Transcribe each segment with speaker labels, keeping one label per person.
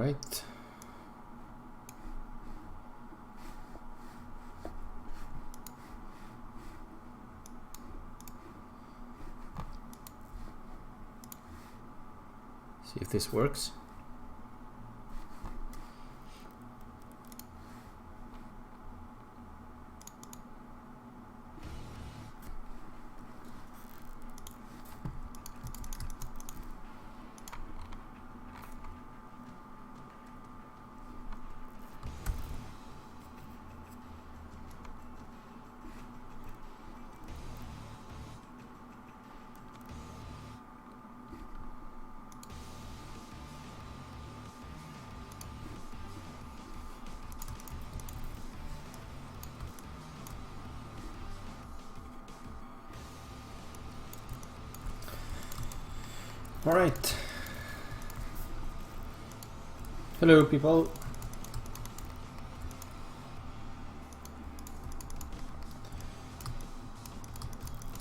Speaker 1: right. See if this works. All right. Hello, people.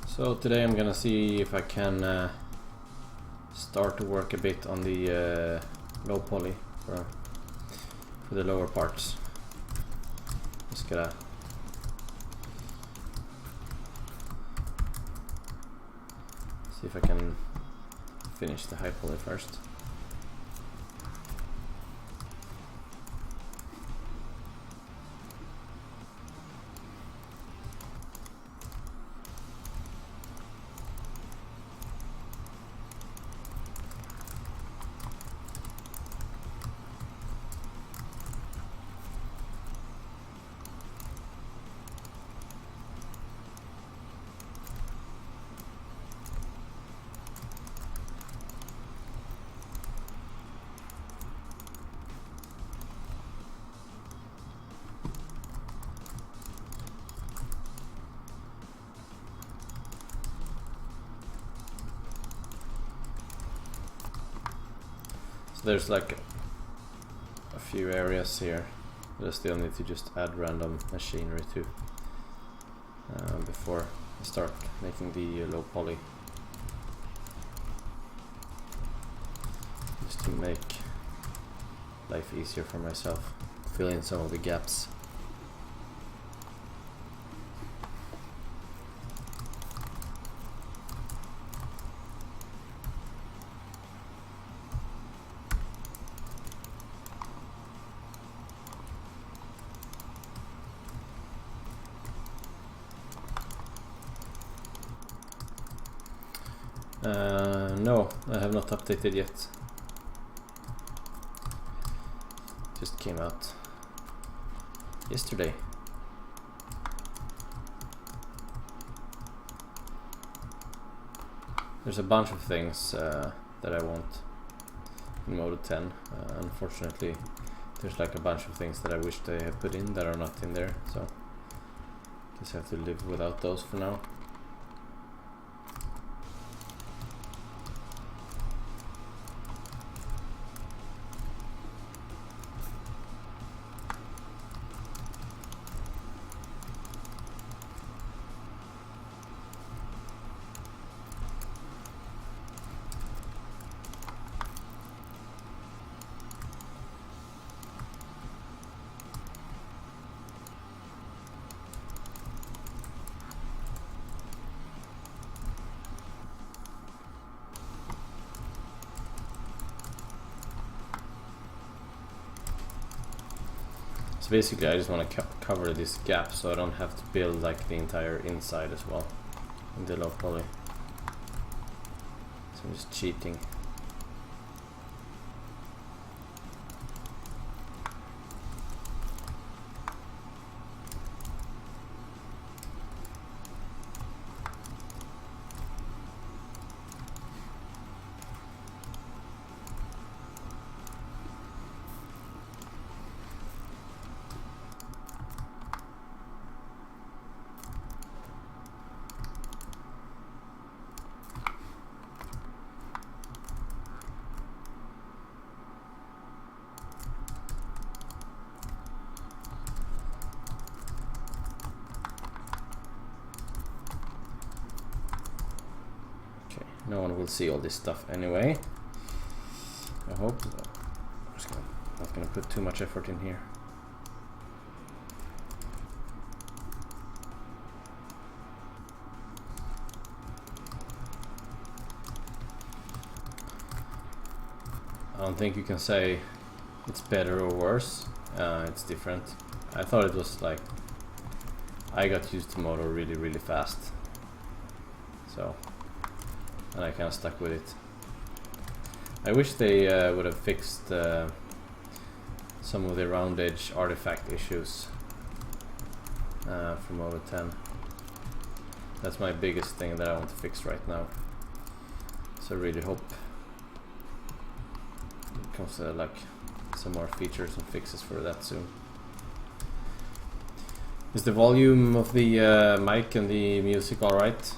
Speaker 1: So today I'm gonna see if I can start to work a bit on the low poly for the lower parts. Just gotta see if I can finish the high poly first. There's like a few areas here that I still need to just add random machinery to before I start making the low poly, just to make life easier for myself, fill in some of the gaps. No, I have not updated yet. Just came out yesterday. There's a bunch of things that I want in Modo 10. Unfortunately, there's like a bunch of things that I wish they had put in that are not in there, so I guess I have to live without those for now. So basically I just want to cover this gap so I don't have to build like the entire inside as well in the low poly. So I'm just cheating. No one will see all this stuff anyway. I hope. I'm just gonna Not gonna put too much effort in here. I don't think you can say it's better or worse. It's different. I thought it was like I got used to motor really fast, so and I kind of stuck with it. I wish they would have fixed some of the round edge artifact issues from Moto 10. That's my biggest thing that I want to fix right now. So I really hope it comes to like some more features and fixes for that soon. Is the volume of the mic and the music alright?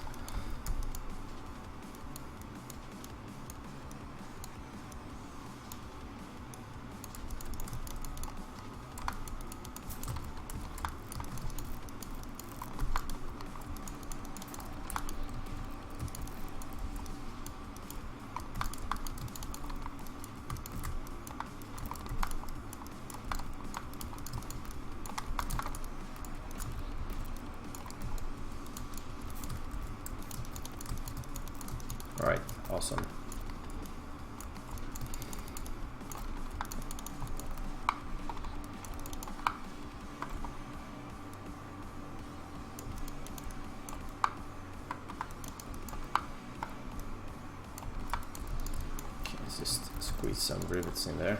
Speaker 1: Alright, awesome. Okay, let's just squeeze some rivets in there.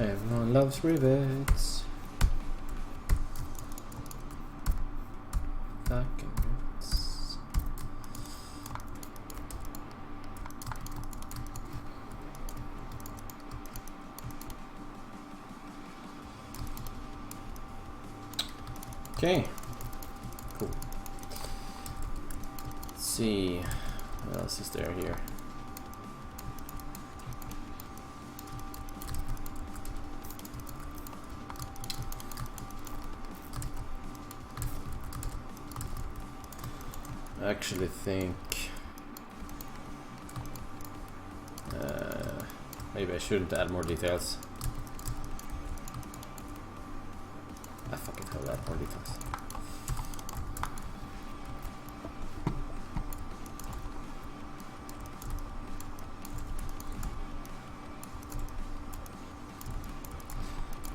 Speaker 1: Everyone loves rivets. Fucking rivets. Okay, cool. Let's see what else is there here. I actually think maybe I shouldn't add more details. I fucking hell, add more details.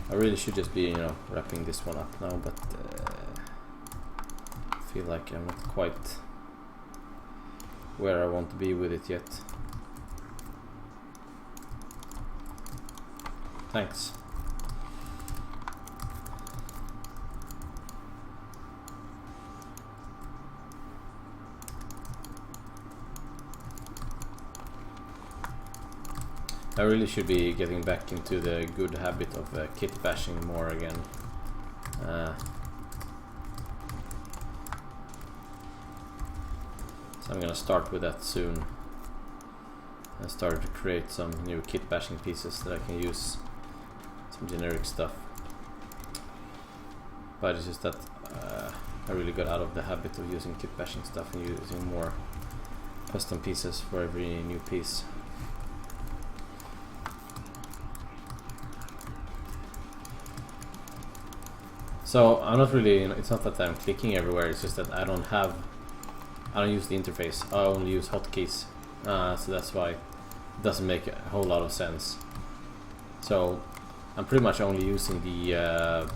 Speaker 1: I really should just be, you know, wrapping this one up now, but I feel like I'm not quite where I want to be with it yet. Thanks. I really should be getting back into the good habit of kit bashing more again. So I'm gonna start with that soon. I started to create some new kit bashing pieces that I can use, some generic stuff. But it's just that I really got out of the habit of using kit bashing stuff and using more custom pieces for every new piece. So I'm not really, you know, it's not that I'm clicking everywhere, it's just that I don't use the interface, I only use hotkeys, so that's why it doesn't make a whole lot of sense. So I'm pretty much only using the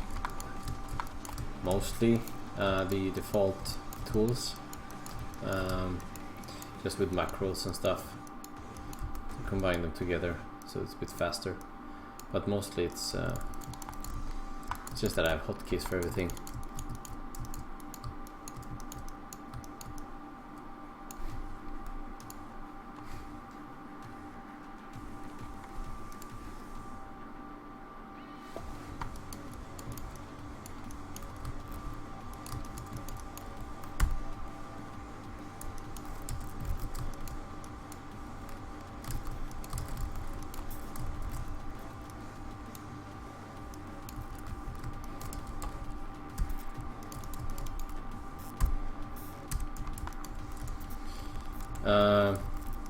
Speaker 1: mostly the default tools, just with macros and stuff, to combine them together so it's a bit faster, but mostly it's just that I have hotkeys for everything.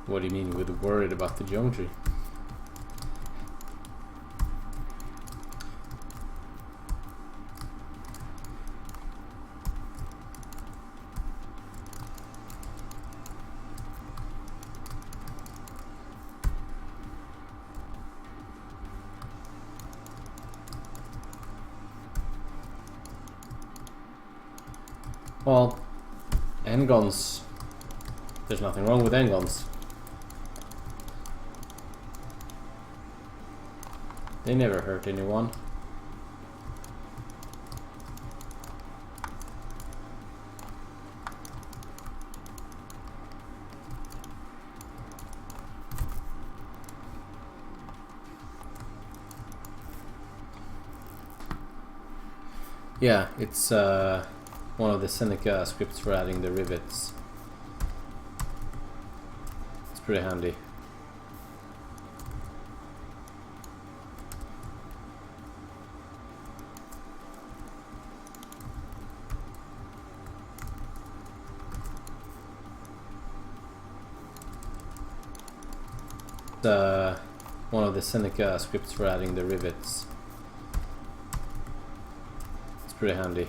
Speaker 1: What do you mean with worried about the geometry? Well, handguns. There's nothing wrong with handguns. They never hurt anyone. Yeah, it's one of the Seneca scripts for adding the rivets. It's pretty handy. One of the Seneca scripts for adding the rivets. It's pretty handy.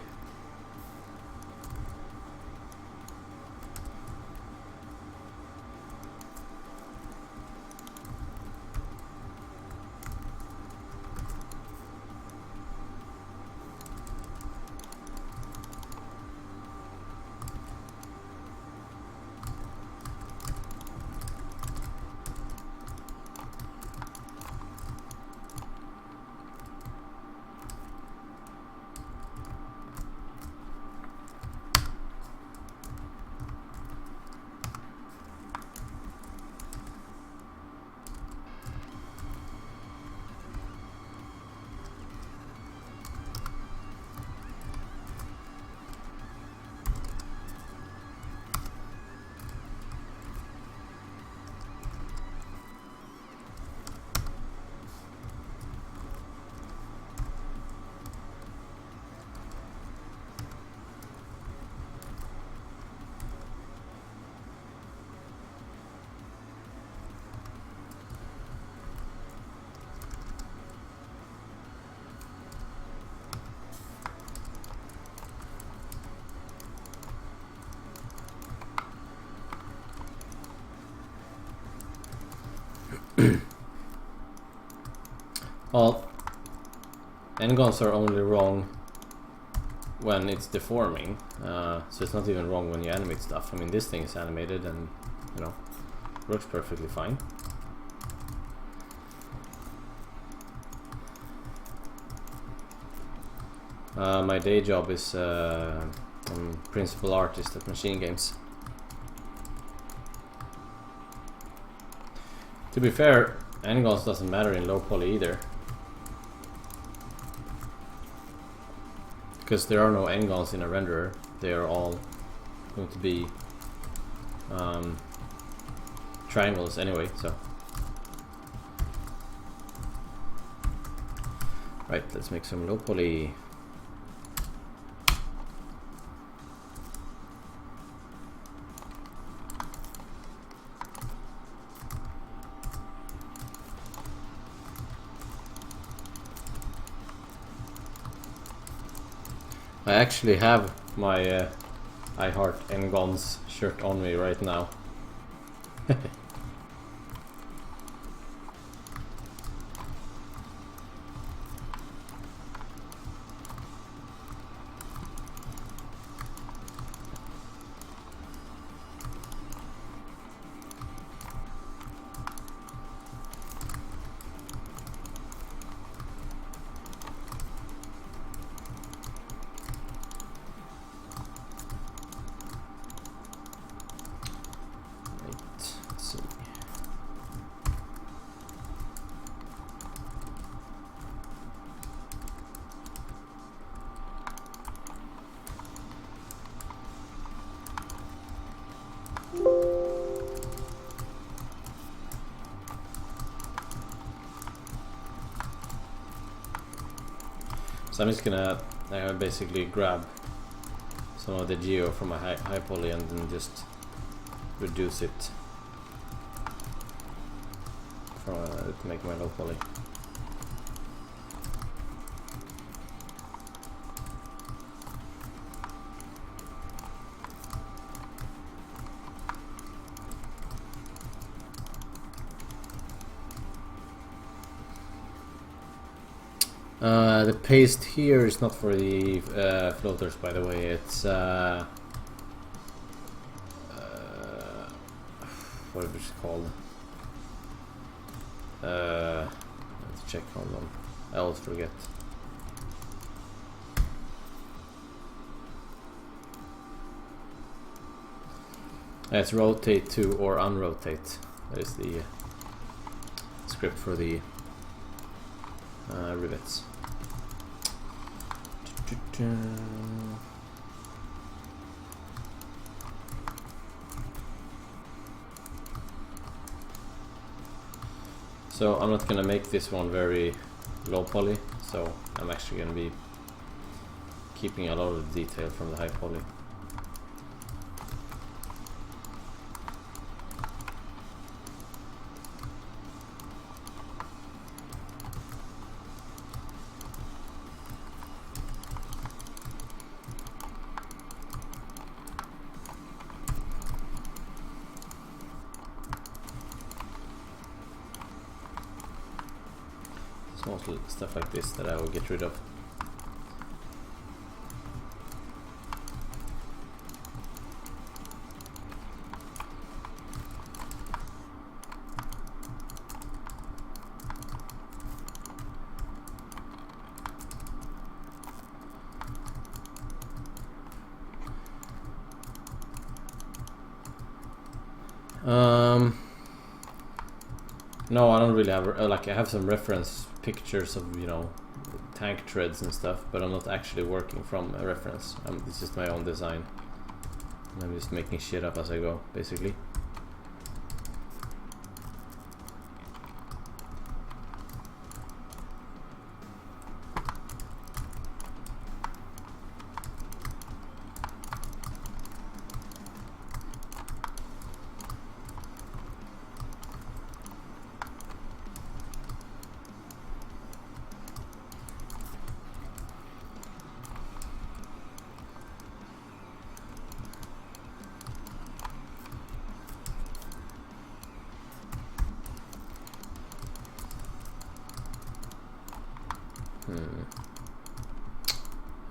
Speaker 1: Well, handguns are only wrong when it's deforming, so it's not even wrong when you animate stuff. I mean, this thing is animated and, you know, works perfectly fine. My day job is I'm principal artist at Machine Games. To be fair, handguns doesn't matter in low poly either, because there are no handguns in a renderer. They are all going to be triangles anyway, so. Right, let's make some low poly. I actually have my I Heart Handguns shirt on me right now. So I'm just gonna basically grab some of the geo from my high poly and then just reduce it to make my low poly. The paste here is not for the floaters, by the way. It's what is it called? Let's check. Hold on. I always forget. It's rotate to or unrotate. That is the script for the rivets. So I'm not gonna make this one very low poly, so I'm actually gonna be keeping a lot of detail from the high poly. Mostly stuff like this that I will get rid of. No, I don't really have like I have some reference pictures of, you know, tank treads and stuff, but I'm not actually working from a reference. This is my own design. And I'm just making shit up as I go, basically.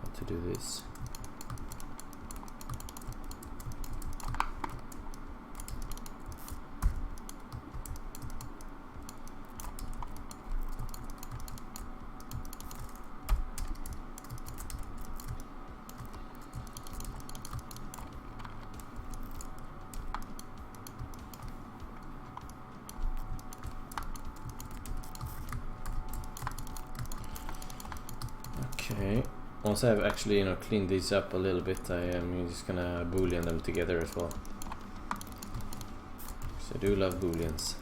Speaker 1: How to do this? Okay, once I've actually, you know, cleaned these up a little bit, I am just gonna boolean them together as well. So I do love booleans.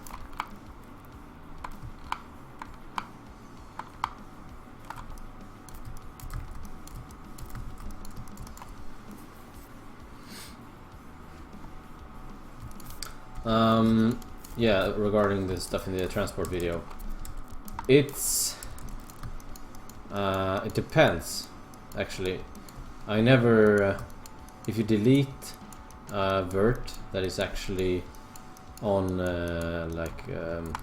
Speaker 1: Yeah, regarding the stuff in the transport video, it's it depends, actually. I never if you delete vert that is actually on on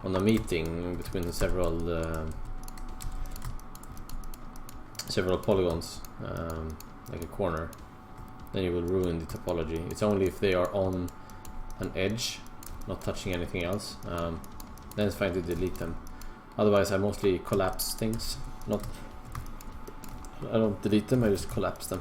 Speaker 1: a meeting between the several polygons, like a corner, then you will ruin the topology. It's only if they are on an edge, not touching anything else, then it's fine to delete them. Otherwise, I mostly collapse things. I don't delete them, I just collapse them.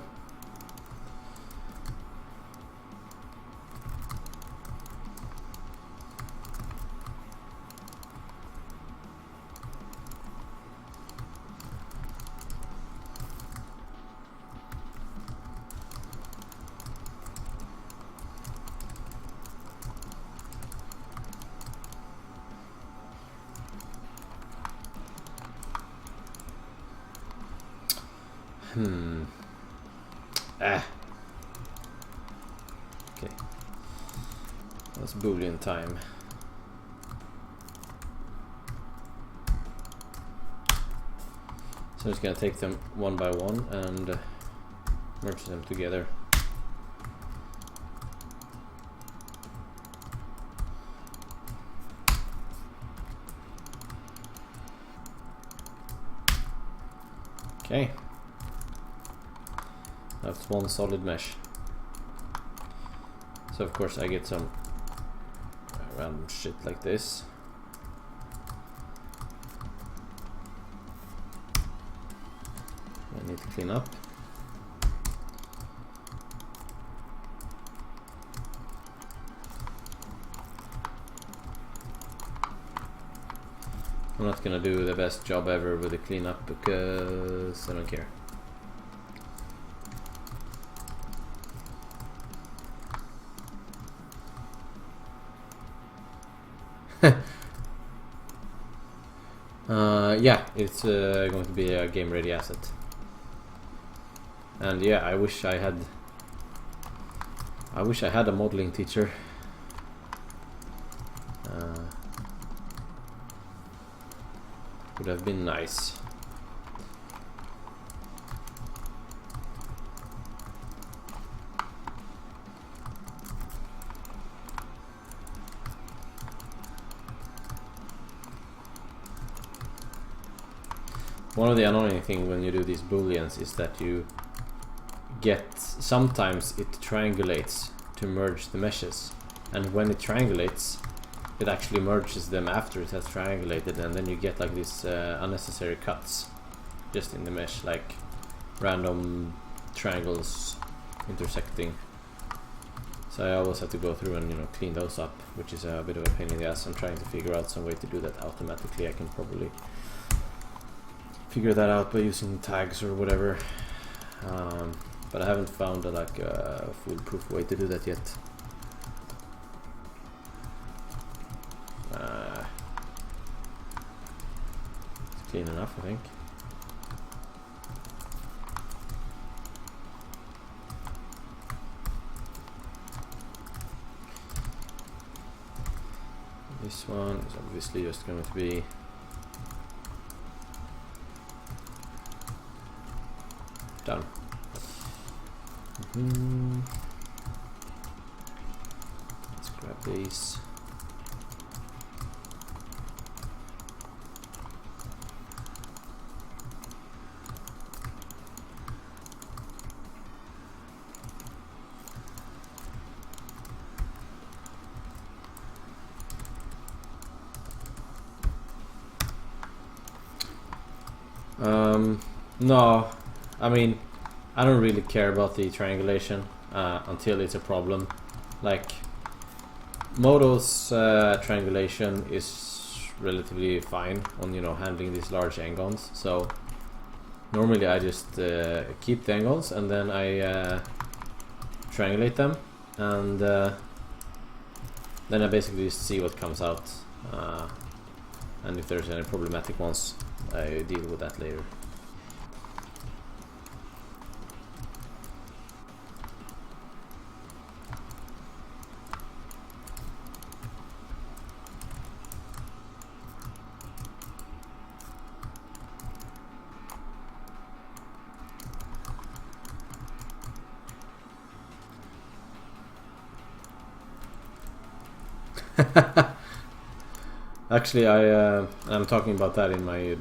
Speaker 1: Okay. That's Boolean time. So I'm just gonna take them one by one and merge them together. Okay. That's one solid mesh. So of course I get some random shit like this. I need to clean up. I'm not gonna do the best job ever with the cleanup because I don't care. Yeah, it's going to be a game ready asset. And yeah, I wish I had a modeling teacher. Would have been nice. One of the annoying things when you do these booleans is that you get, sometimes it triangulates to merge the meshes, and when it triangulates it actually merges them after it has triangulated, and then you get like these unnecessary cuts just in the mesh, like random triangles intersecting. So I always have to go through and, you know, clean those up, which is a bit of a pain in the ass. I'm trying to figure out some way to do that automatically. I can probably figure that out by using tags or whatever, but I haven't found like a foolproof way to do that yet. It's clean enough, I think. This one is obviously just going to be done. Let's grab these. No, I mean, I don't really care about the triangulation until it's a problem. Like, Modo's triangulation is relatively fine on, you know, handling these large n-gons. So normally I just keep the n-gons and then I triangulate them, and then I basically just see what comes out, and if there's any problematic ones I deal with that later. Actually, I'm talking about that in my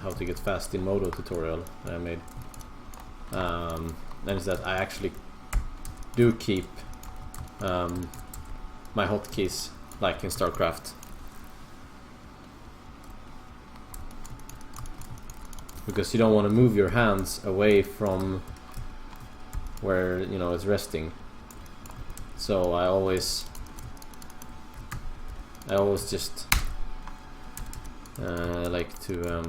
Speaker 1: how to get fast in Modo tutorial that I made. And is that I actually do keep my hotkeys like in StarCraft, because you don't want to move your hands away from where, you know, it's resting. So I always just like to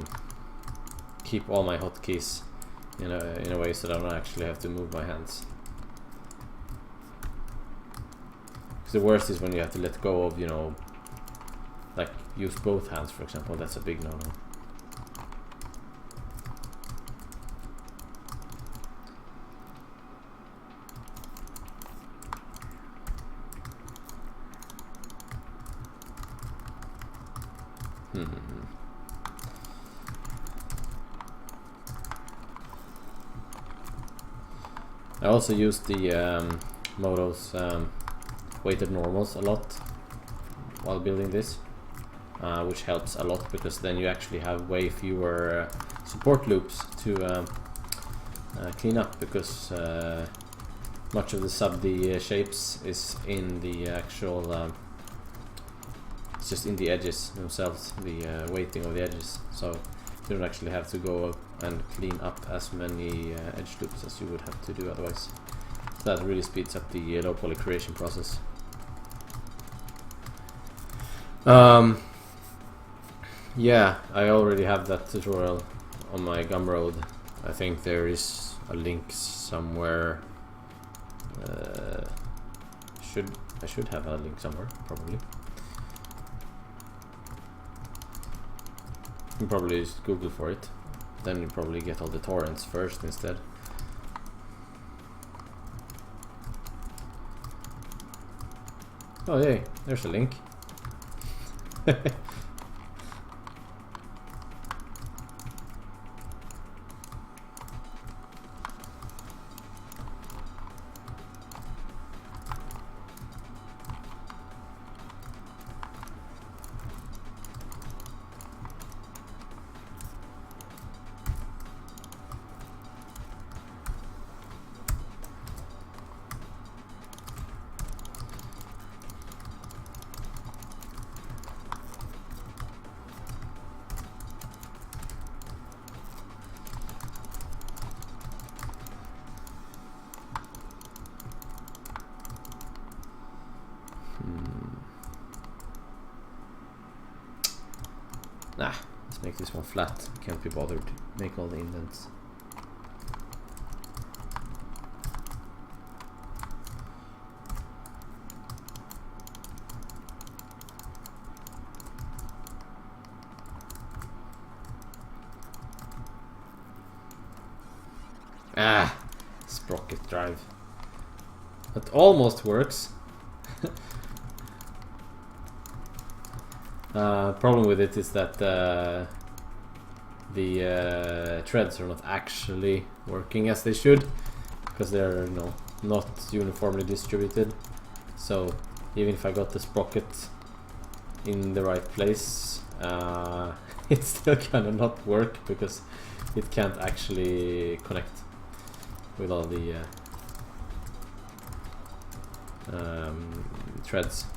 Speaker 1: keep all my hotkeys in a way so that I don't actually have to move my hands. Because the worst is when you have to let go of, you know, like use both hands, for example. That's a big no-no. I also use the Moto's weighted normals a lot while building this, which helps a lot because then you actually have way fewer support loops to clean up, because much of the sub-D shapes is in the actual it's just in the edges themselves, the weighting of the edges, so you don't actually have to go and clean up as many edge loops as you would have to do otherwise. So that really speeds up the low poly creation process. Yeah, I already have that tutorial on my Gumroad. I think there is a link somewhere. I should have a link somewhere, probably. You can probably just Google for it. Then you probably get all the torrents first instead. Oh yay, there's a link. Nah, let's make this one flat. Can't be bothered to make all the indents. Ah, sprocket drive. That almost works. Problem with it is that the threads are not actually working as they should, because they're not uniformly distributed. So even if I got the sprocket in the right place, it still kind of not work because it can't actually connect with all the threads.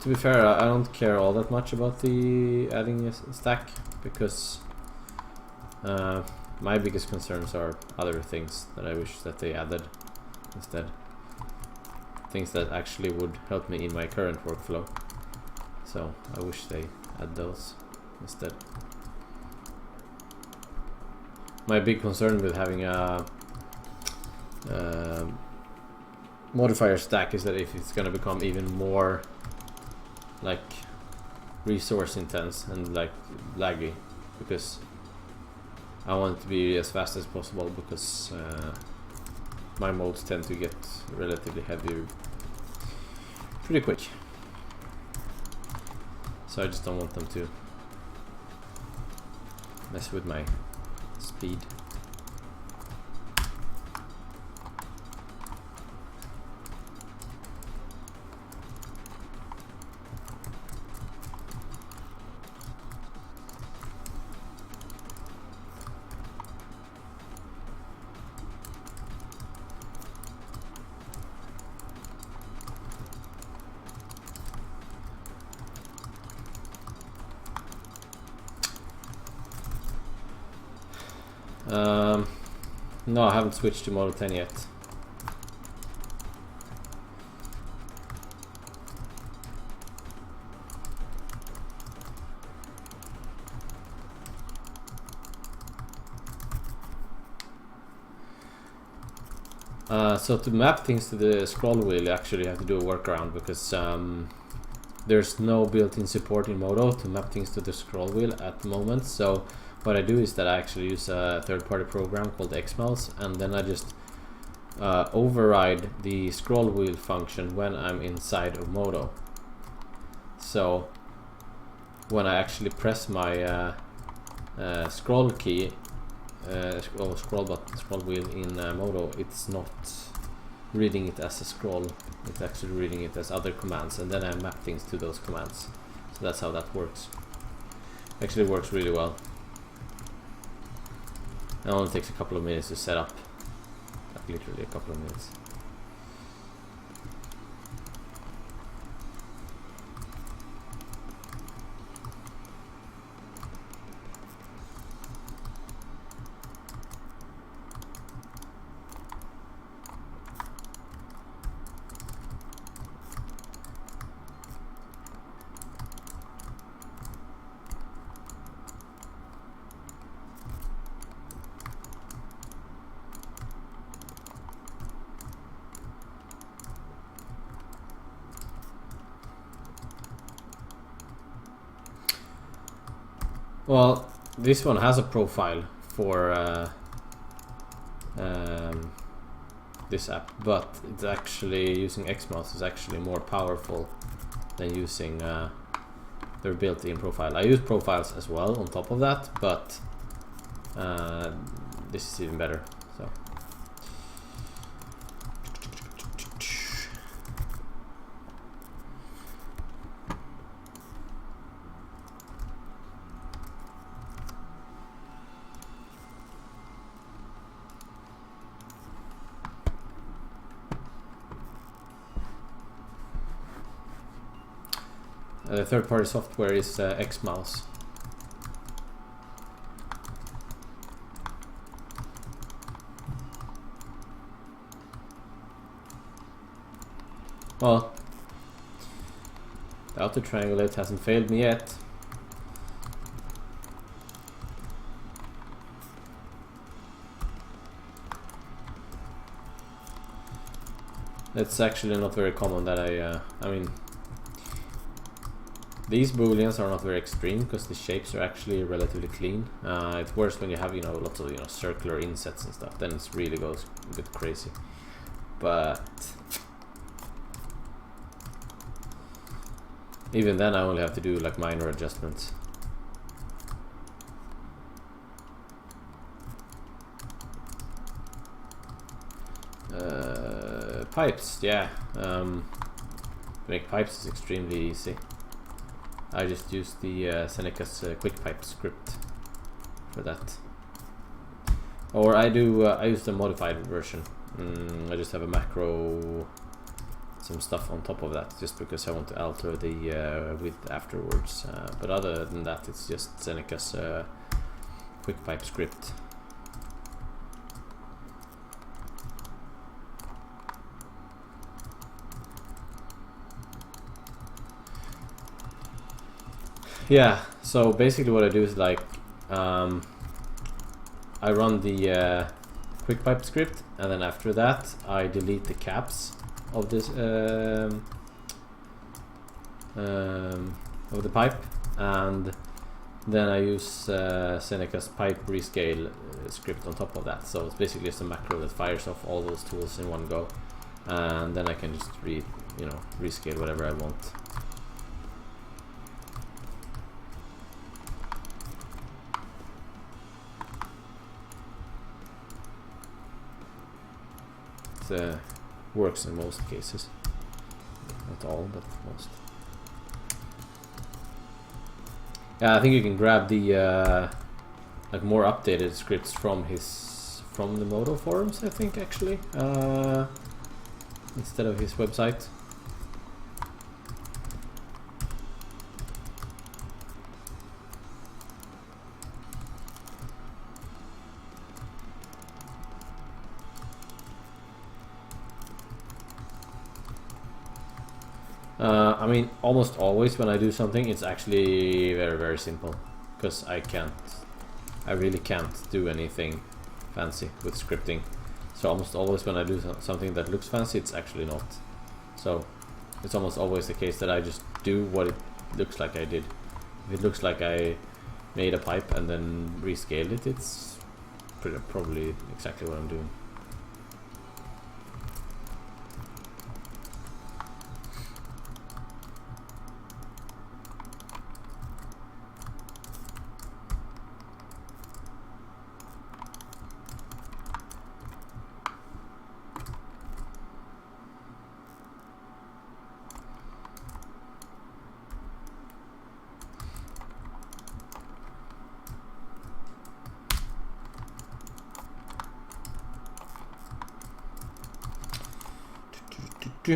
Speaker 1: To be fair, I don't care all that much about the adding a stack, because my biggest concerns are other things that I wish that they added instead. Things that actually would help me in my current workflow. So I wish they add those instead. My big concern with having a modifier stack is that if it's gonna become even more like resource intense and like laggy, because I want it to be as fast as possible, because my modes tend to get relatively heavy pretty quick, so I just don't want them to mess with my speed. No, I haven't switched to Model 10 yet. So to map things to the scroll wheel, you actually have to do a workaround, because there's no built-in support in Modo to map things to the scroll wheel at the moment. So what I do is that I actually use a third-party program called Xmouse, and then I just override the scroll wheel function when I'm inside of Modo. So when I actually press my scroll key, scroll wheel in Modo, it's not reading it as a scroll, it's actually reading it as other commands, and then I map things to those commands. So that's how that works. Actually works really well. It only takes a couple of minutes to set up, like literally a couple of minutes. Well, this one has a profile for this app, but it's actually using Xmouse is actually more powerful than using their built-in profile. I use profiles as well on top of that, but this is even better. So. The third-party software is Xmouse. Well, the auto triangulate hasn't failed me yet. It's actually not very common that I mean, these booleans are not very extreme because the shapes are actually relatively clean. It's worse when you have, lots of, circular insets and stuff. Then it really goes a bit crazy. But even then, I only have to do like minor adjustments. Pipes, yeah. To make pipes is extremely easy. I just use the Seneca's quick pipe script for that. Or I use the modified version. I just have a macro, some stuff on top of that, just because I want to alter the width afterwards. But other than that, it's just Seneca's quick pipe script. Yeah, so basically what I do is like I run the quick pipe script, and then after that I delete the caps of this of the pipe, and then I use Seneca's pipe rescale script on top of that. So it's basically just a macro that fires off all those tools in one go, and then I can just rescale whatever I want. Works in most cases, not all, but most. Yeah, I think you can grab the like more updated scripts from the Modo forums, I think, actually, instead of his website. I mean, almost always when I do something, it's actually very, very simple, because I really can't do anything fancy with scripting. So almost always when I do something that looks fancy, it's actually not. So it's almost always the case that I just do what it looks like I did. If it looks like I made a pipe and then rescaled it, it's probably exactly what I'm doing. So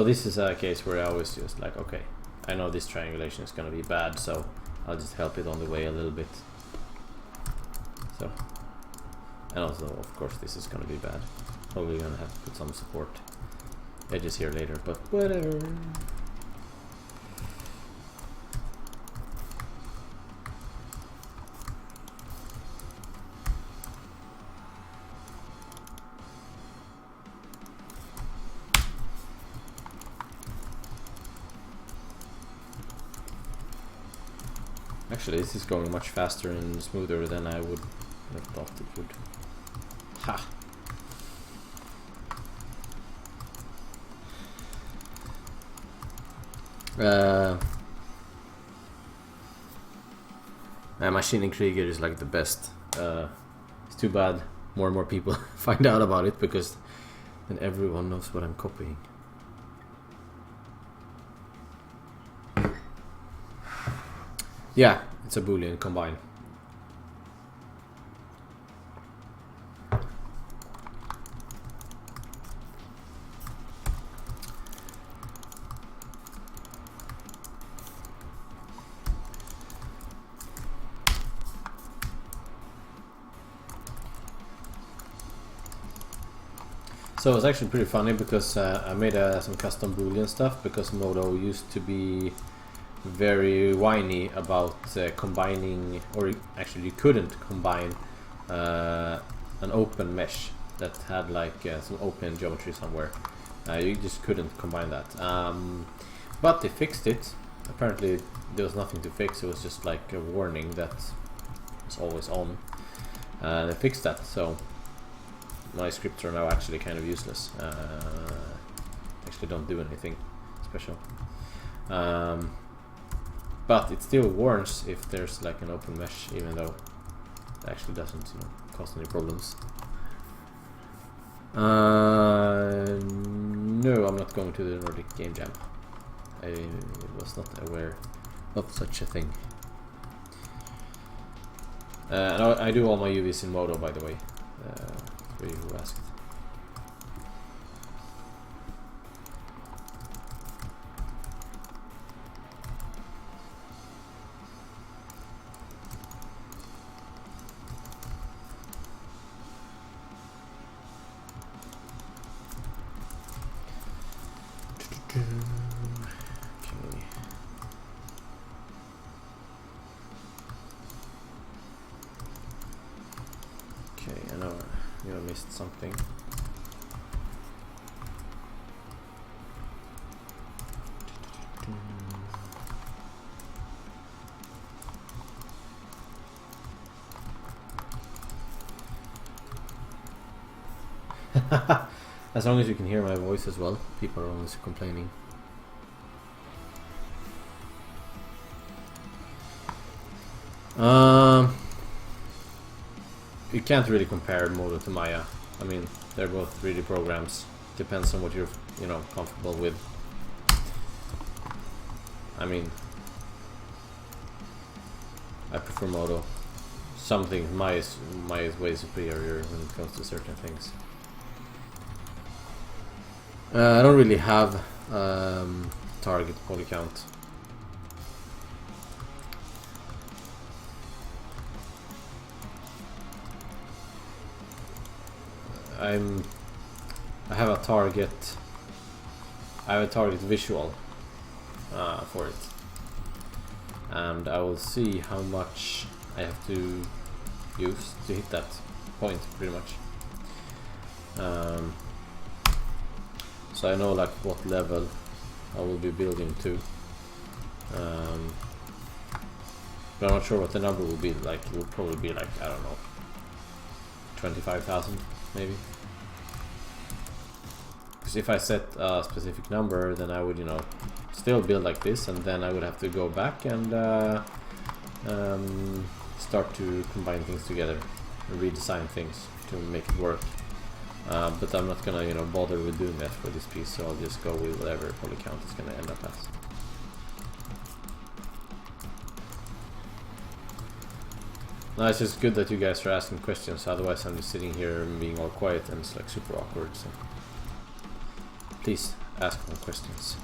Speaker 1: this is a case where I always just like, okay, I know this triangulation is gonna be bad, so I'll just help it on the way a little bit. So, and also of course this is gonna be bad. Probably gonna have to put some support edges here later, but whatever. Actually, this is going much faster and smoother than I would have thought it would. Ha! Machining Krieger is like the best. It's too bad more and more people find out about it, because then everyone knows what I'm copying. Yeah, it's a Boolean combine. So it's actually pretty funny because I made some custom Boolean stuff, because Modo used to be very whiny about combining, or actually you couldn't combine an open mesh that had like some open geometry somewhere. You just couldn't combine that. But they fixed it. Apparently there was nothing to fix, it was just like a warning that it's always on. They fixed that, so my scripts are now actually kind of useless. Actually don't do anything special. But it still warns if there's like an open mesh, even though it actually doesn't, you know, cause any problems. No, I'm not going to the Nordic Game Jam. I was not aware of such a thing. And I do all my UVs in Modo, by the way. For you who asked. Okay, I know I missed something. As long as you can hear my voice as well, people are always complaining. You can't really compare Modo to Maya. I mean, they're both 3D programs. Depends on what you're, you know, comfortable with. I mean, I prefer Modo. Something Maya is way superior when it comes to certain things. I don't really have target poly count. I have a target. I have a target visual for it, and I will see how much I have to use to hit that point, pretty much. So I know like what level I will be building to, but I'm not sure what the number will be. Like it will probably be like, I don't know, 25,000 maybe. Because if I set a specific number, then I would, you know, still build like this, and then I would have to go back and start to combine things together and redesign things to make it work. But I'm not gonna, you know, bother with doing that for this piece, so I'll just go with whatever poly count is gonna end up as. No, it's just good that you guys are asking questions, otherwise I'm just sitting here and being all quiet and it's like super awkward, so please ask more questions.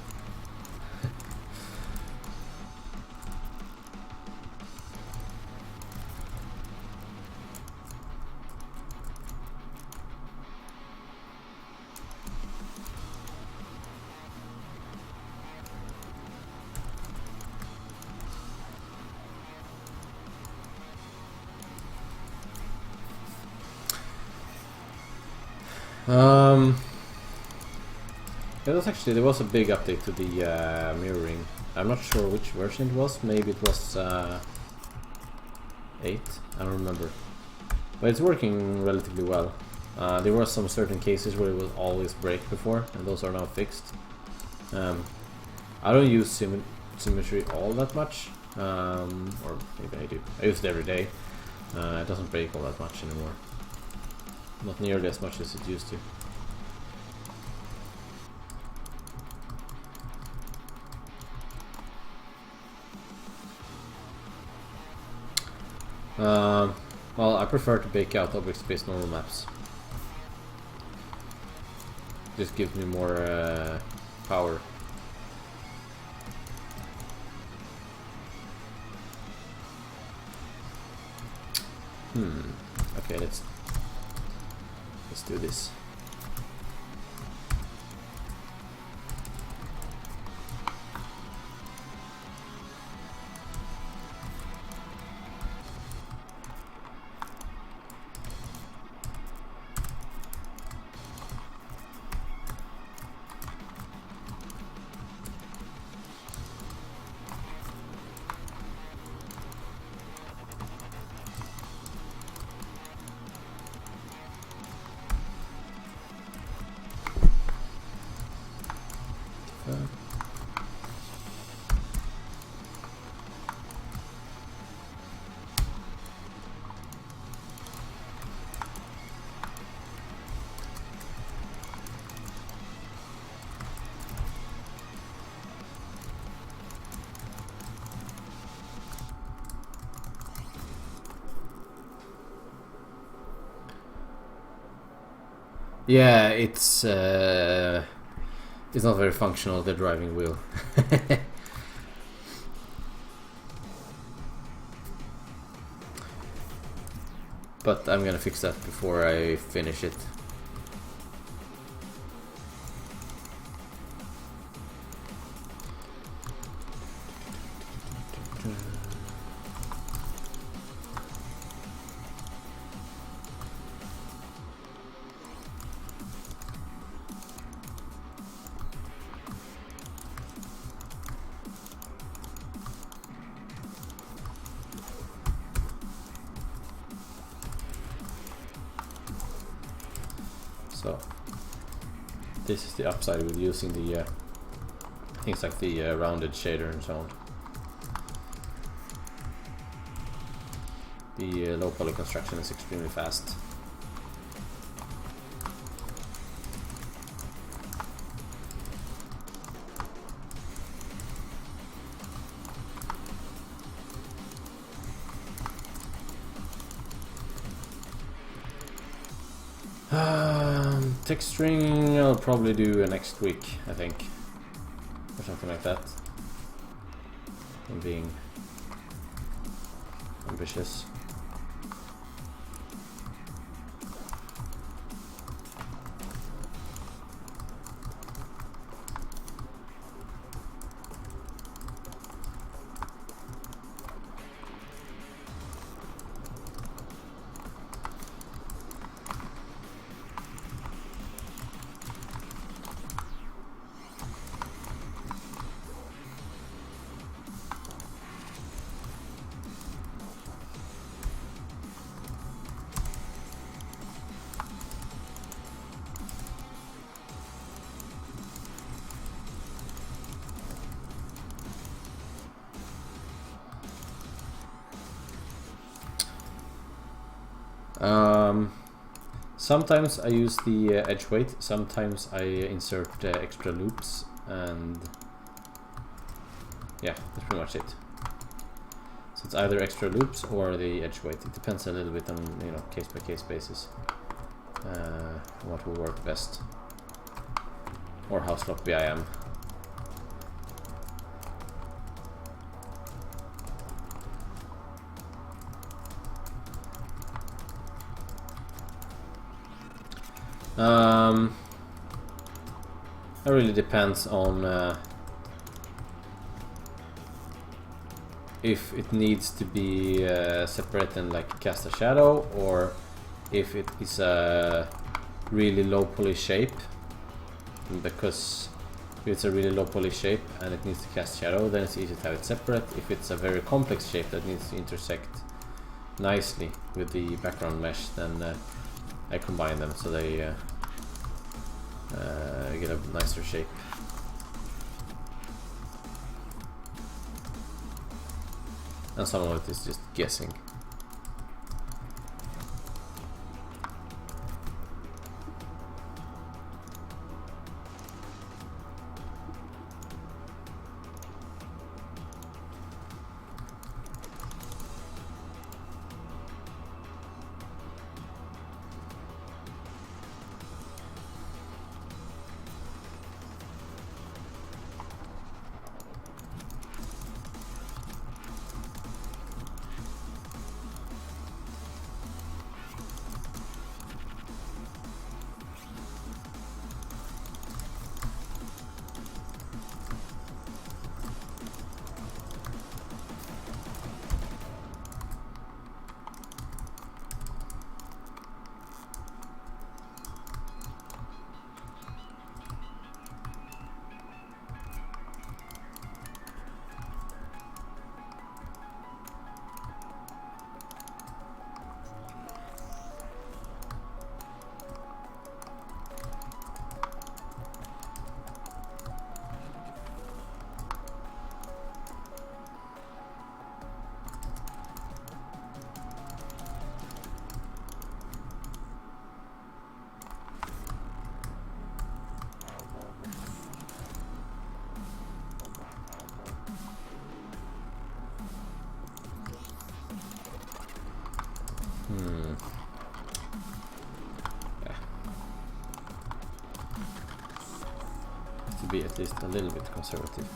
Speaker 1: There was a big update to the mirroring. I'm not sure which version it was. Maybe it was 8. I don't remember. But it's working relatively well. There were some certain cases where it would always break before, and those are now fixed. I don't use symmetry all that much, or maybe I do. I use it every day. It doesn't break all that much anymore. Not nearly as much as it used to. Well, I prefer to bake out object-based normal maps. Just gives me more power. Okay, let's do this. Yeah, it's not very functional, the driving wheel. But I'm gonna fix that before I finish it. So this is the upside with using the things like the rounded shader and so on. The low poly construction is extremely fast. Texturing I'll probably do next week, I think, or something like that. I'm being ambitious. Sometimes I use the edge weight, sometimes I insert extra loops, and yeah, that's pretty much it. So it's either extra loops or the edge weight. It depends a little bit on, you know, case by case basis, what will work best, or how sloppy I am. It really depends on if it needs to be separate and like cast a shadow, or if it is a really low poly shape. Because if it's a really low poly shape and it needs to cast shadow, then it's easy to have it separate. If it's a very complex shape that needs to intersect nicely with the background mesh, then I combine them so they get a nicer shape. And some of it is just guessing. To be at least a little bit conservative.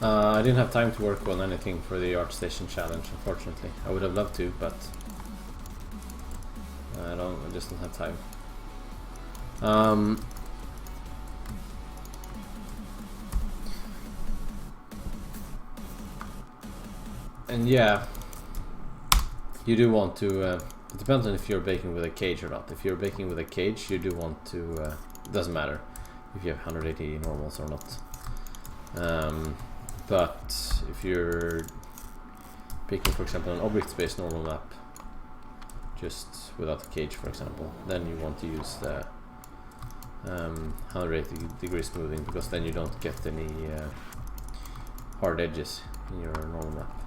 Speaker 1: I didn't have time to work on anything for the ArtStation challenge, unfortunately. I would have loved to, but I just don't have time. And yeah, you do want to, it depends on if you're baking with a cage or not. If you're baking with a cage, you do want to, it doesn't matter if you have 180 normals or not. But if you're picking, for example, an object space normal map, just without a cage, for example, then you want to use the 180 degree smoothing, because then you don't get any hard edges in your normal map.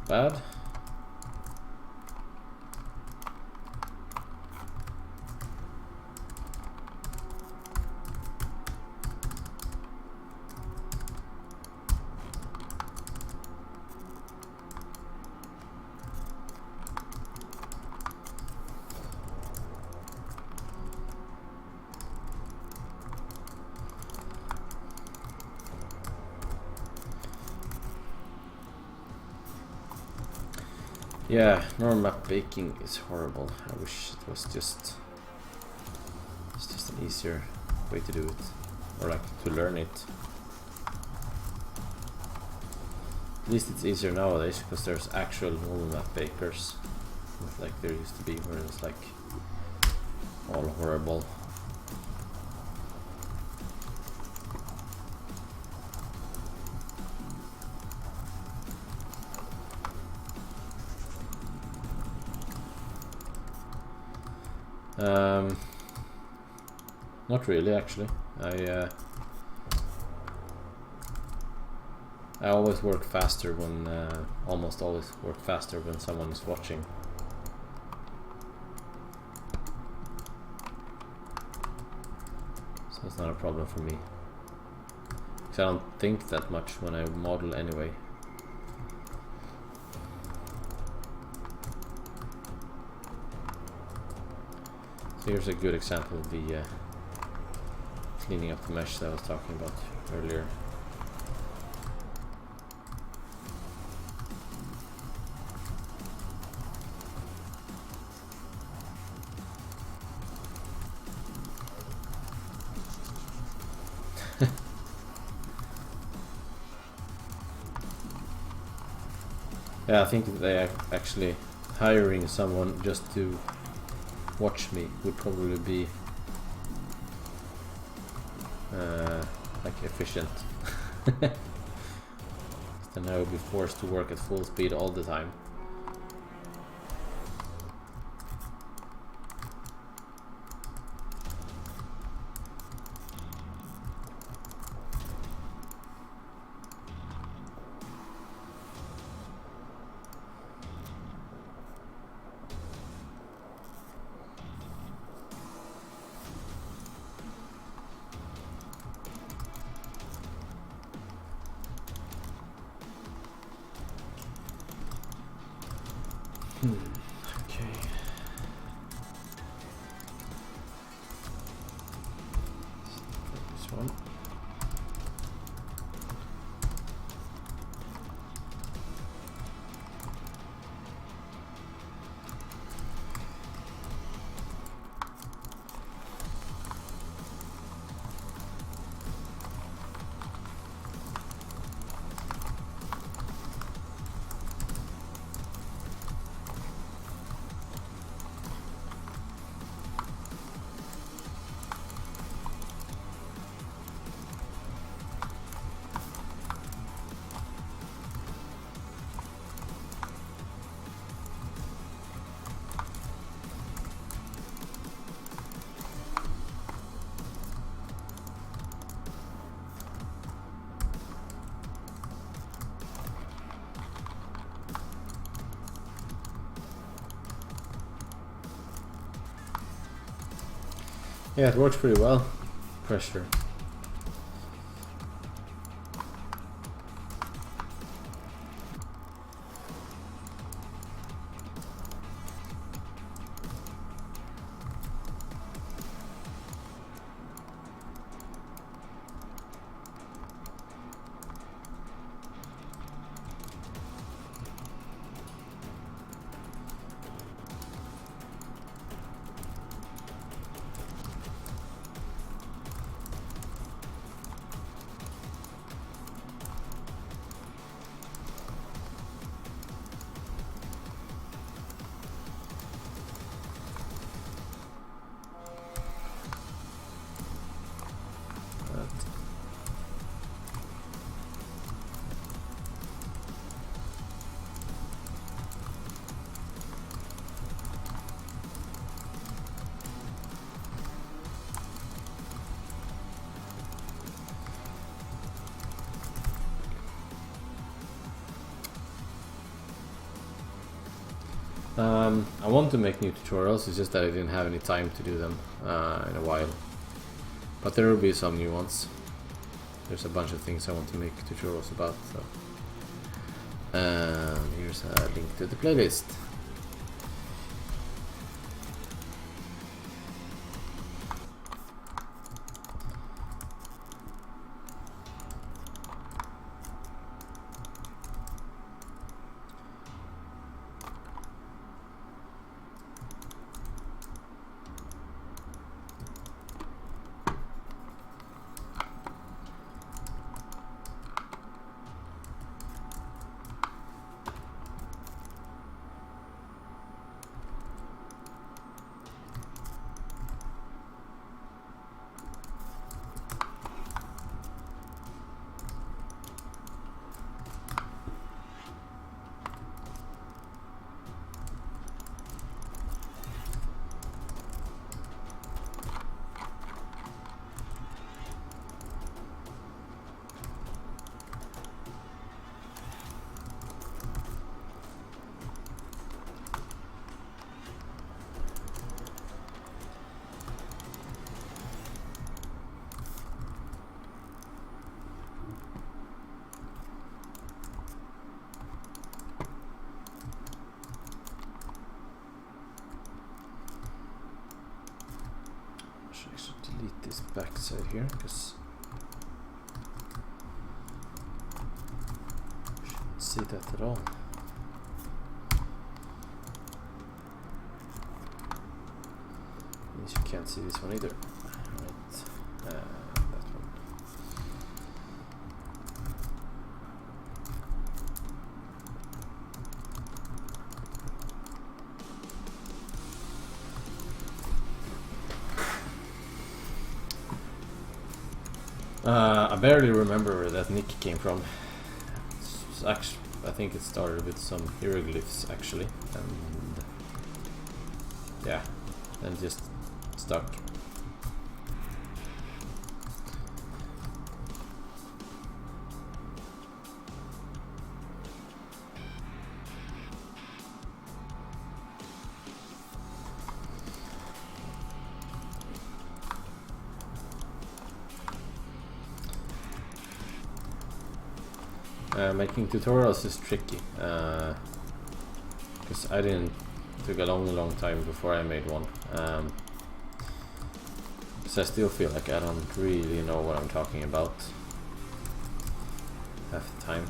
Speaker 1: bad. Yeah, normal map baking is horrible. I wish it was just an easier way to do it, or like to learn it. At least it's easier nowadays because there's actual normal map bakers, not like there used to be where it's like all horrible. Not really, actually. I always work faster when, almost always work faster when someone is watching. So it's not a problem for me. Because I don't think that much when I model anyway. So here's a good example of the cleaning up the mesh that I was talking about earlier. Yeah, I think they actually hiring someone just to watch me would probably be like efficient. Then I would be forced to work at full speed all the time. Okay. This one. Yeah, it works pretty well. Pressure. I want to make new tutorials, it's just that I didn't have any time to do them in a while. But there will be some new ones. There's a bunch of things I want to make tutorials about, so. And here's a link to the playlist. I should delete this backside here because I shouldn't see that at all. Means you can't see this one either. Right, that one. I barely remember where that nick came from. It's actually, I think it started with some hieroglyphs actually, and yeah, and just stuck. Making tutorials is tricky because I didn't took a long time before I made one. So I still feel like I don't really know what I'm talking about half the time.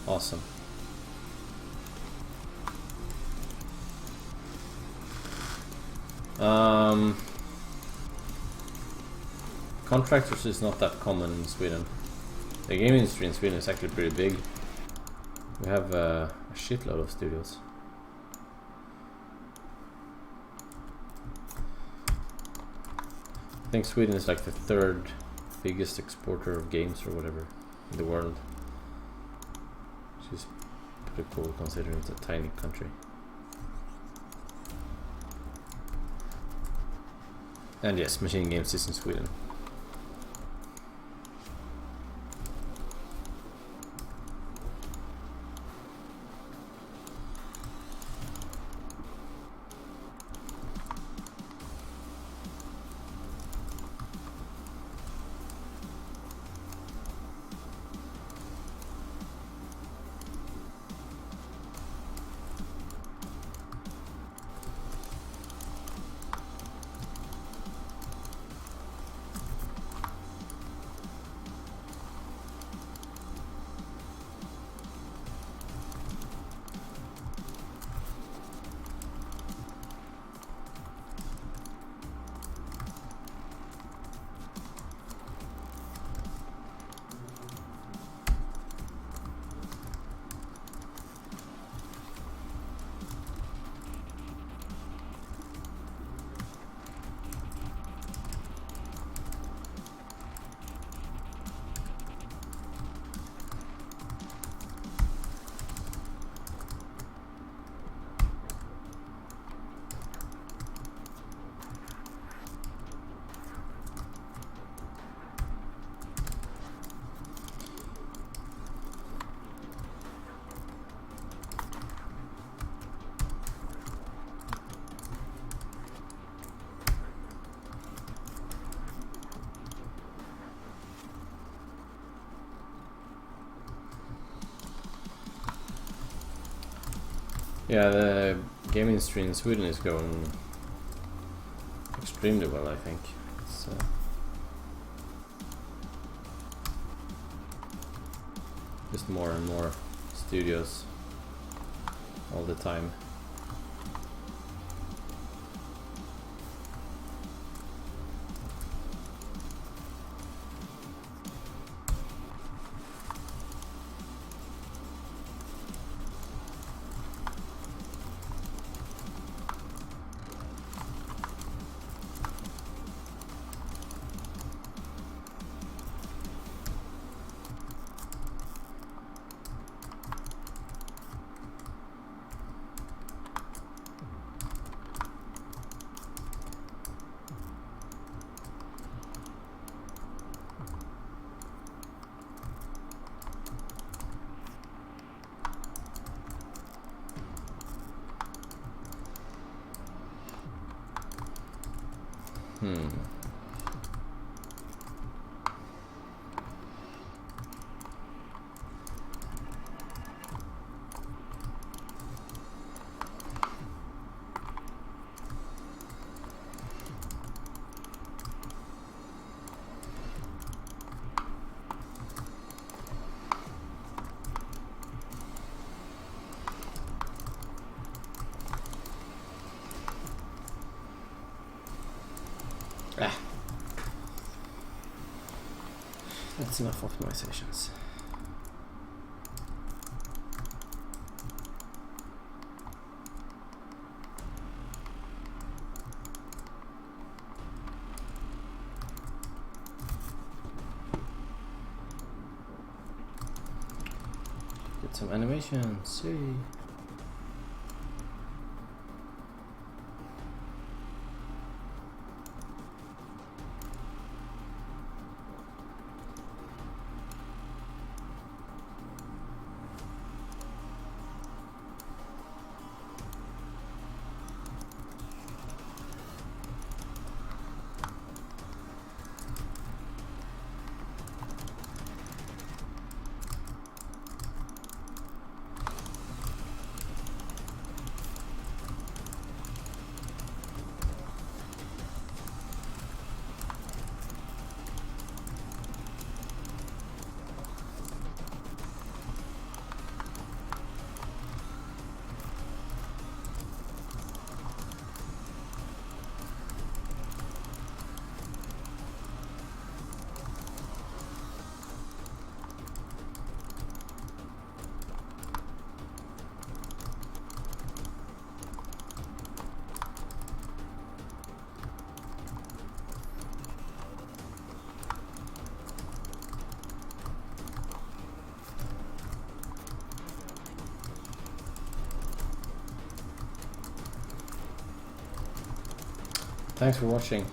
Speaker 1: Awesome. Contractors is not that common in Sweden. The game industry in Sweden is actually pretty big. We have a shitload of studios. I think Sweden is like the third biggest exporter of games or whatever in the world. Which is pretty cool considering it's a tiny country. And yes, Machine Games is in Sweden. Yeah, the gaming industry in Sweden is going extremely well, I think. It's, just more and more studios all the time. That's enough optimizations. Get some animation, see. Thanks for watching.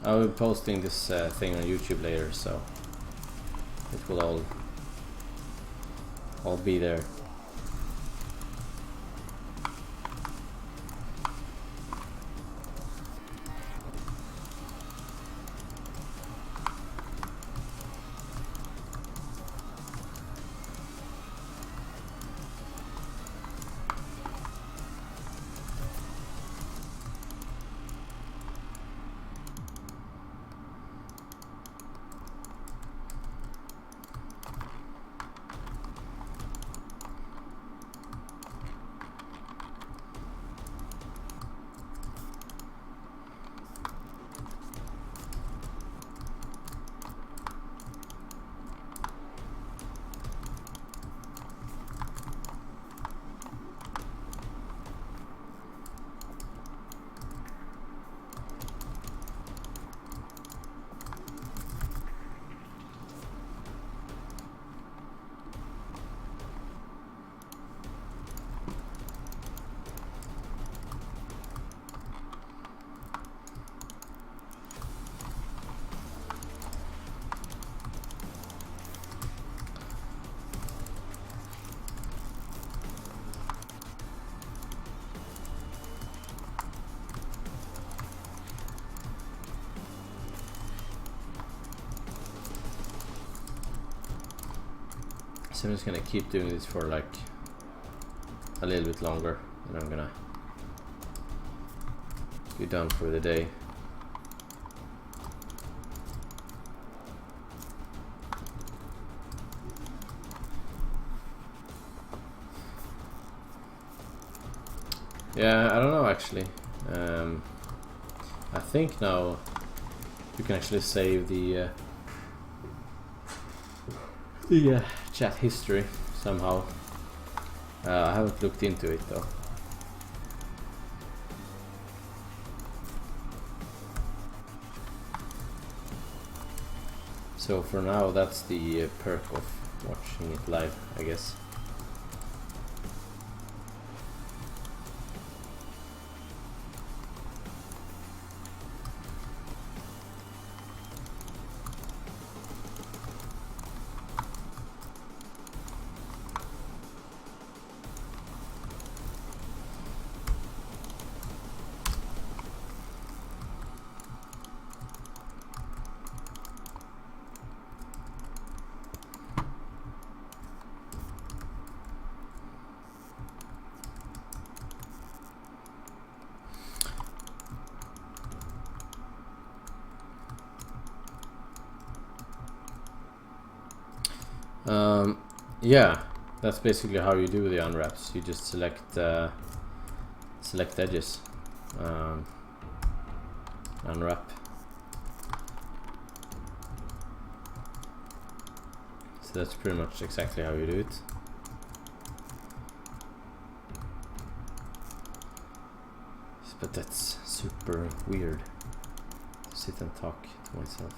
Speaker 1: I'll be posting this thing on YouTube later, so it will all be there. So I'm just gonna keep doing this for like a little bit longer, and I'm gonna be done for the day. Yeah, I don't know actually. I think now you can actually save the chat history somehow. I haven't looked into it though. So for now, that's the perk of watching it live, I guess. Yeah, that's basically how you do the unwraps. You just select edges, unwrap. So that's pretty much exactly how you do it. But that's super weird to sit and talk to myself.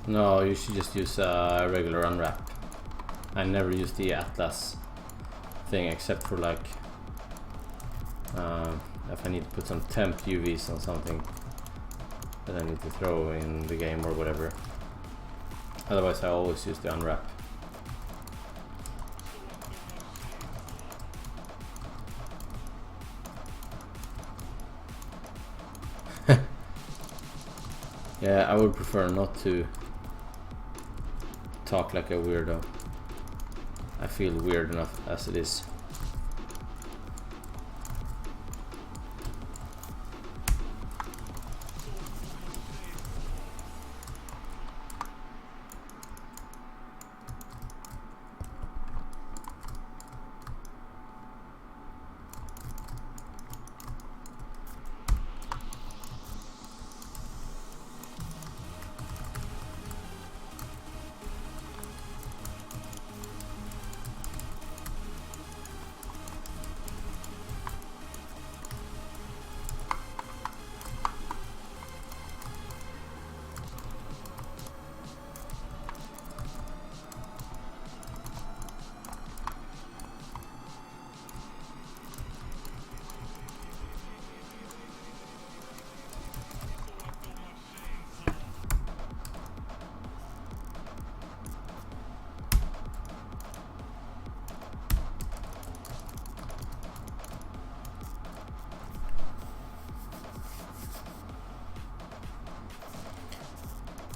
Speaker 1: No, you should just use a regular unwrap. I never use the Atlas thing except for like if I need to put some temp UVs on something that I need to throw in the game or whatever. Otherwise I always use the unwrap. Yeah, I would prefer not to talk like a weirdo. I feel weird enough as it is.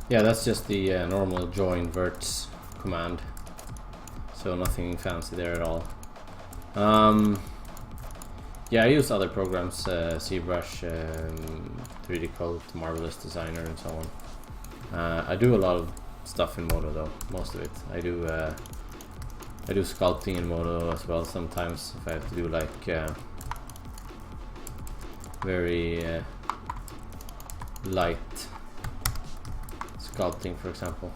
Speaker 1: Yeah, that's just the normal join verts command. So nothing fancy there at all. Yeah, I use other programs, ZBrush, 3D Code, Marvelous Designer, and so on. I do a lot of stuff in Modo though, most of it. I do sculpting in Modo as well sometimes if I have to do like very light sculpting, for example.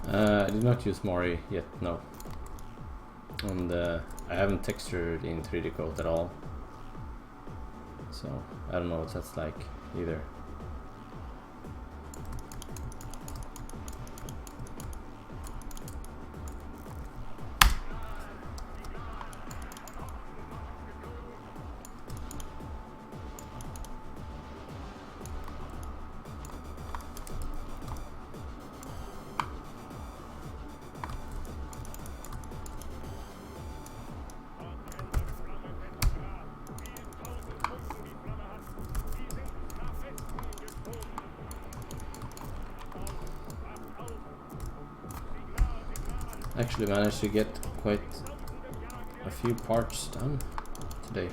Speaker 1: I did not use Mori yet, no. And I haven't textured in 3D Code at all. So I don't know what that's like either. Actually managed to get quite a few parts done today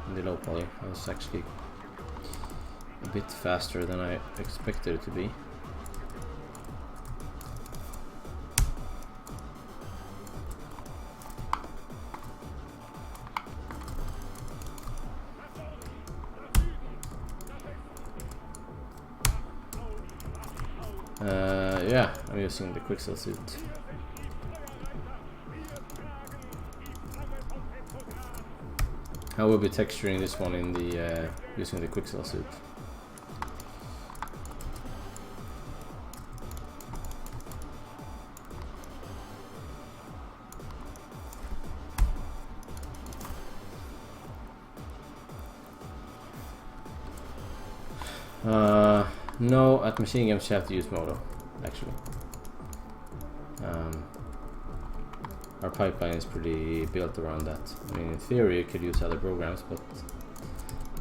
Speaker 1: in the low poly. It was actually a bit faster than I expected it to be. Yeah, I'm using the Quicksell suit. I will be texturing this one in the using the Quicksell suit. No, at Machine Games you have to use Modo, actually. Our pipeline is pretty built around that. I mean, in theory you could use other programs, but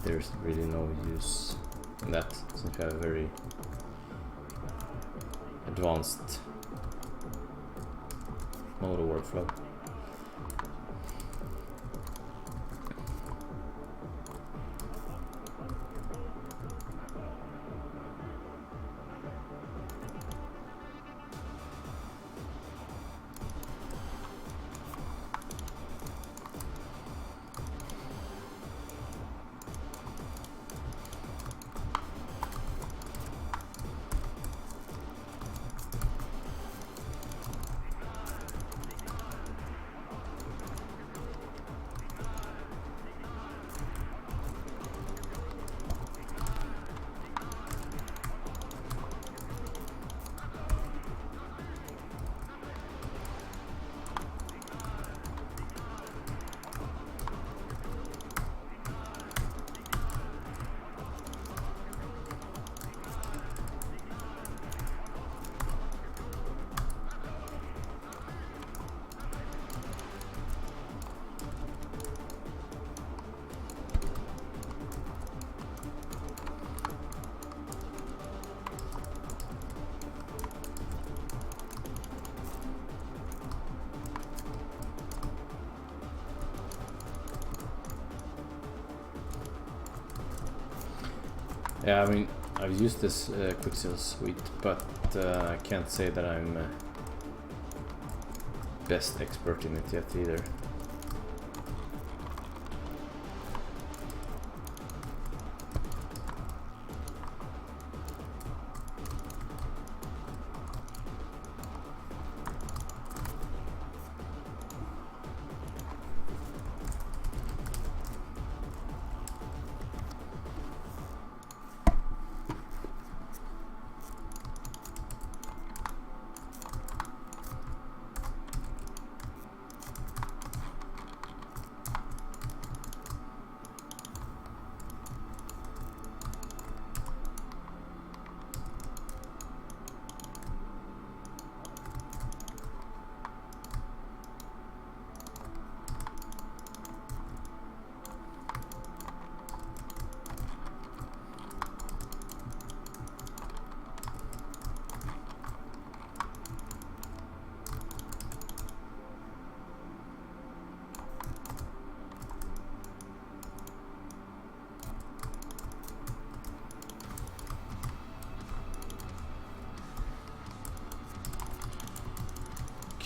Speaker 1: there's really no use in that since we have a very advanced Modo workflow. Yeah, I mean, I've used this Quicksil suite, but I can't say that I'm best expert in it yet either.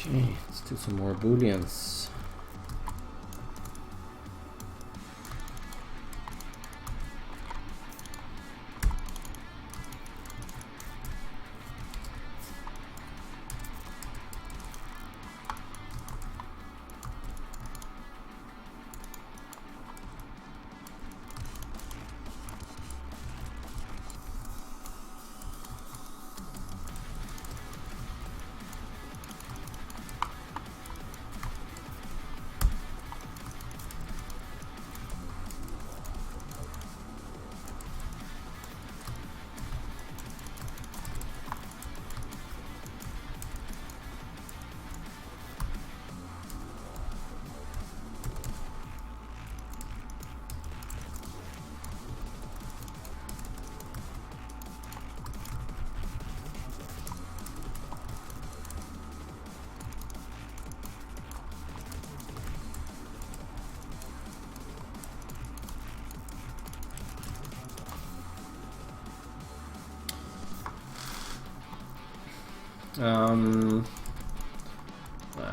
Speaker 1: Okay, let's do some more booleans.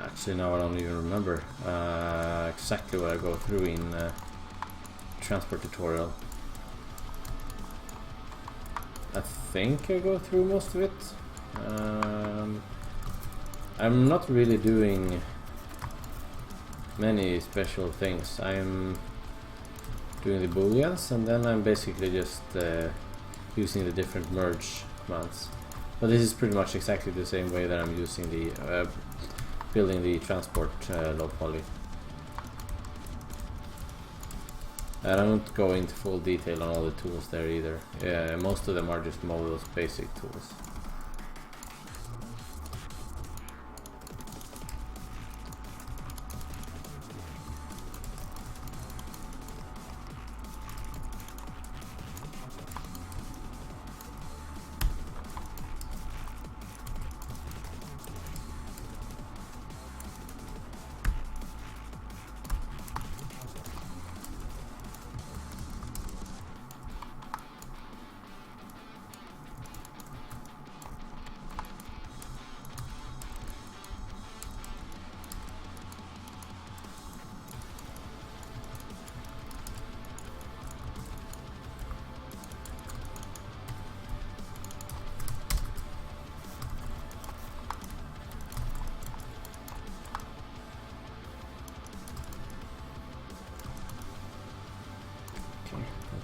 Speaker 1: Actually, now I don't even remember exactly what I go through in transport tutorial. I think I go through most of it. I'm not really doing many special things. I'm doing the booleans, and then I'm basically just using the different merge commands. But this is pretty much exactly the same way that I'm using the building the transport lowpoly. I don't go into full detail on all the tools there either. Most of them are just those basic tools.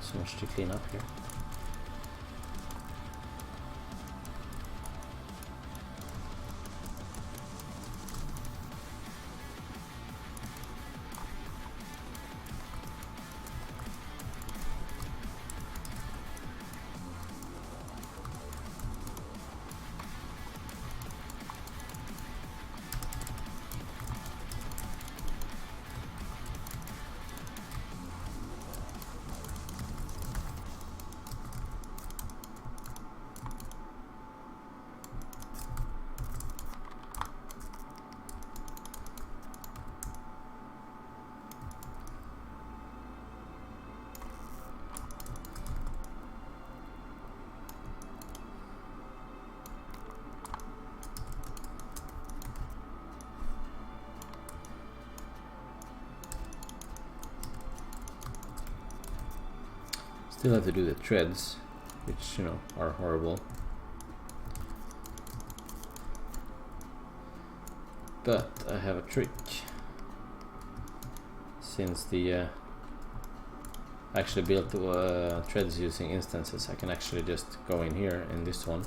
Speaker 1: So much to clean up here. Still have to do the threads, which, you know, are horrible. But I have a trick. Since the I actually built the threads using instances, I can actually just go in here in this one.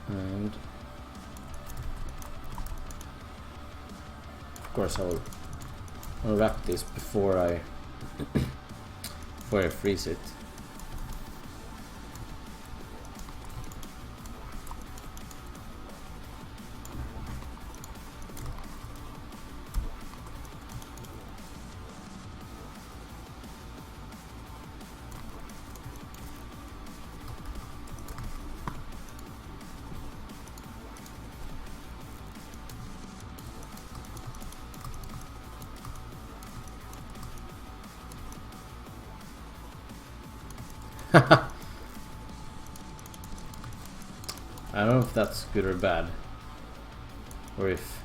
Speaker 1: And of course I'll wrap this before I freeze it. I don't know if that's good or bad, or if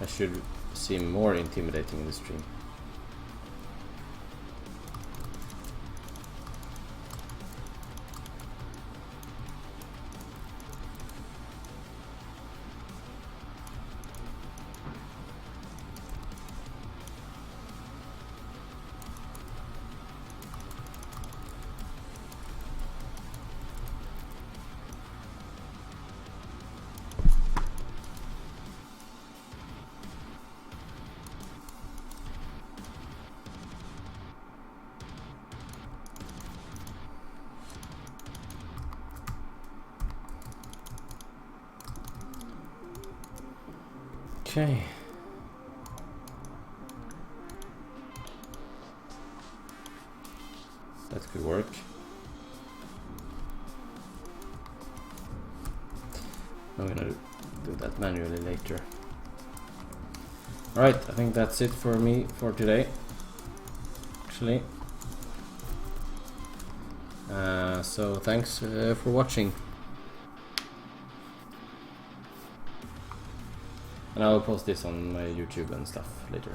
Speaker 1: I should seem more intimidating in the stream. Okay. That could work. I'm gonna do that manually later. Alright, I think that's it for me for today. Actually. So thanks for watching. And I will post this on my YouTube and stuff later.